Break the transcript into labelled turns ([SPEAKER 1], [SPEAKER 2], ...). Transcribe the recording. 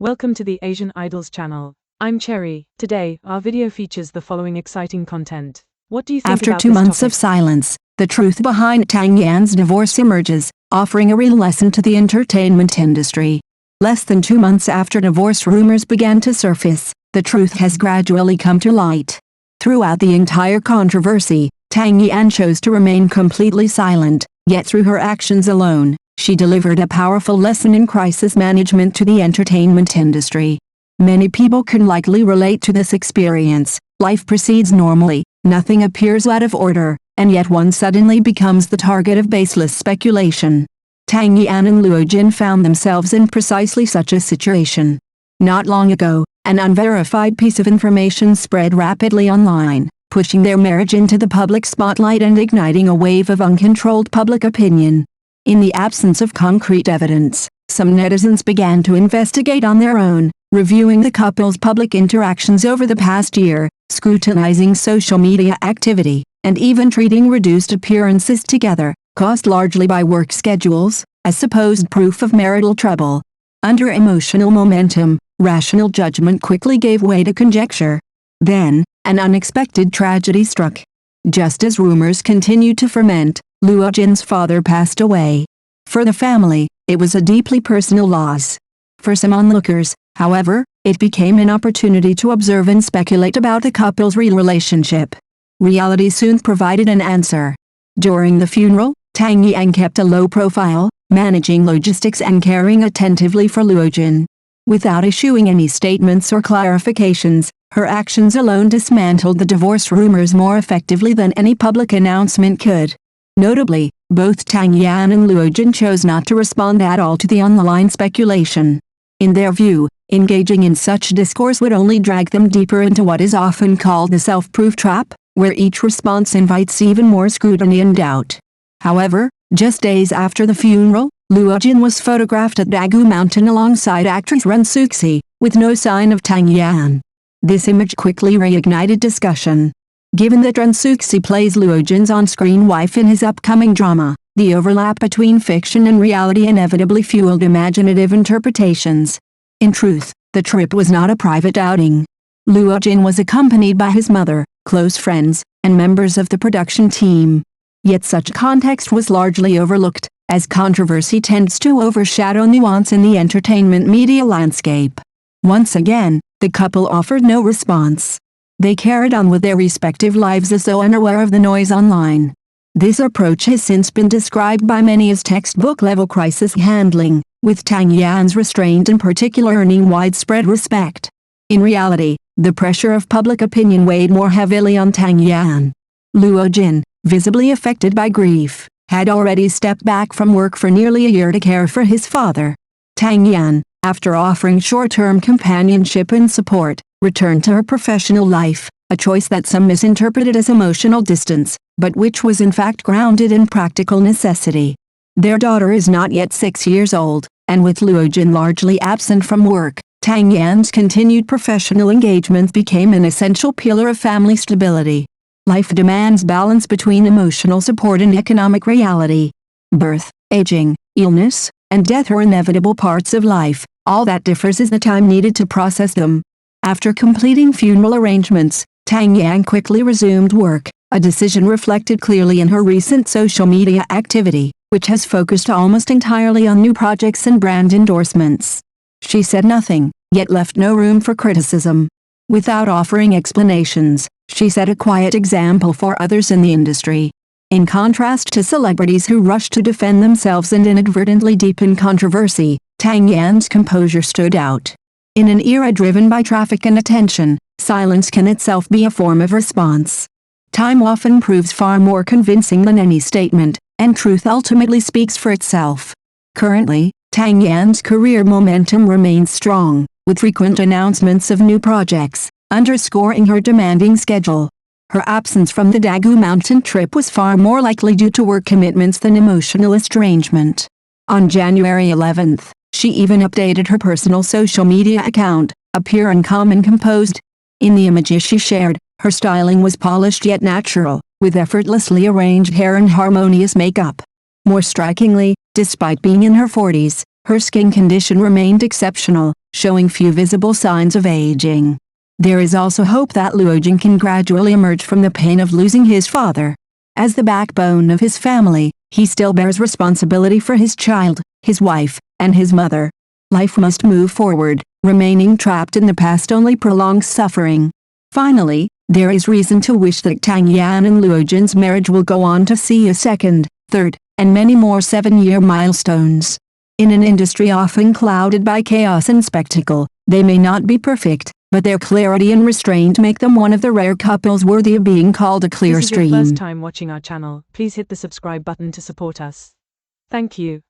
[SPEAKER 1] Welcome to the Asian Idols channel. I'm Cherry. Today, our video features the following exciting content. What do you think
[SPEAKER 2] After
[SPEAKER 1] about
[SPEAKER 2] 2
[SPEAKER 1] this
[SPEAKER 2] months of
[SPEAKER 1] topic?
[SPEAKER 2] silence, the truth behind Tang Yan's divorce emerges, offering a real lesson to the entertainment industry. Less than 2 months after divorce rumors began to surface, the truth has gradually come to light. Throughout the entire controversy, Tang Yan chose to remain completely silent, yet through her actions alone, she delivered a powerful lesson in crisis management to the entertainment industry. Many people can likely relate to this experience. Life proceeds normally, nothing appears out of order, and yet one suddenly becomes the target of baseless speculation. Tang Yan and Luo Jin found themselves in precisely such a situation. Not long ago, an unverified piece of information spread rapidly online, pushing their marriage into the public spotlight and igniting a wave of uncontrolled public opinion. In the absence of concrete evidence, some netizens began to investigate on their own, reviewing the couple's public interactions over the past year, scrutinizing social media activity, and even treating reduced appearances together, caused largely by work schedules, as supposed proof of marital trouble. Under emotional momentum, rational judgment quickly gave way to conjecture. Then, an unexpected tragedy struck. Just as rumors continued to ferment, Luo Jin's father passed away. For the family, it was a deeply personal loss. For some onlookers, however, it became an opportunity to observe and speculate about the couple's real relationship. Reality soon provided an answer. During the funeral, Tang Yan kept a low profile, managing logistics and caring attentively for Luo Jin. Without issuing any statements or clarifications, her actions alone dismantled the divorce rumors more effectively than any public announcement could. Notably, both Tang Yan and Luo Jin chose not to respond at all to the online speculation. In their view, engaging in such discourse would only drag them deeper into what is often called the self-proof trap, where each response invites even more scrutiny and doubt. However, just days after the funeral, Luo Jin was photographed at Dagu Mountain alongside actress Ren Suxi, with no sign of Tang Yan. This image quickly reignited discussion. Given that Ren Suxi plays Luo Jin's on-screen wife in his upcoming drama, the overlap between fiction and reality inevitably fueled imaginative interpretations. In truth, the trip was not a private outing. Luo Jin was accompanied by his mother, close friends, and members of the production team. Yet such context was largely overlooked, as controversy tends to overshadow nuance in the entertainment media landscape. Once again, the couple offered no response. They carried on with their respective lives as though unaware of the noise online. This approach has since been described by many as textbook-level crisis handling, with Tang Yan's restraint in particular earning widespread respect. In reality, the pressure of public opinion weighed more heavily on Tang Yan. Luo Jin, visibly affected by grief, had already stepped back from work for nearly a year to care for his father. Tang Yan, after offering short-term companionship and support, returned to her professional life, a choice that some misinterpreted as emotional distance, but which was in fact grounded in practical necessity. Their daughter is not yet 6 years old, and with Luo Jin largely absent from work, Tang Yan's continued professional engagement became an essential pillar of family stability. Life demands balance between emotional support and economic reality. Birth, aging, illness, and death are inevitable parts of life. All that differs is the time needed to process them. After completing funeral arrangements, Tang Yan quickly resumed work, a decision reflected clearly in her recent social media activity, which has focused almost entirely on new projects and brand endorsements. She said nothing, yet left no room for criticism. Without offering explanations, she set a quiet example for others in the industry. In contrast to celebrities who rush to defend themselves and inadvertently deepen controversy, Tang Yan's composure stood out. In an era driven by traffic and attention, silence can itself be a form of response. Time often proves far more convincing than any statement, and truth ultimately speaks for itself. Currently, Tang Yan's career momentum remains strong, with frequent announcements of new projects, underscoring her demanding schedule. Her absence from the Dagu Mountain trip was far more likely due to work commitments than emotional estrangement. On January 11th, she even updated her personal social media account, appearing calm and composed. In the images she shared, her styling was polished yet natural, with effortlessly arranged hair and harmonious makeup. More strikingly, despite being in her 40s, Her skin condition remained exceptional, showing few visible signs of aging. There is also hope that Luojin can gradually emerge from the pain of losing his father. As the backbone of his family, he still bears responsibility for his child, his wife, and his mother. Life must move forward, remaining trapped in the past only prolongs suffering. Finally, there is reason to wish that Tang Yan and Luojin's marriage will go on to see a second, third, and many more 7-year milestones. In an industry often clouded by chaos and spectacle, they may not be perfect, but their clarity and restraint make them one of the rare couples worthy of being called a clear
[SPEAKER 1] This is your
[SPEAKER 2] stream.
[SPEAKER 1] first time watching our channel, please hit the subscribe button to support us. Thank you.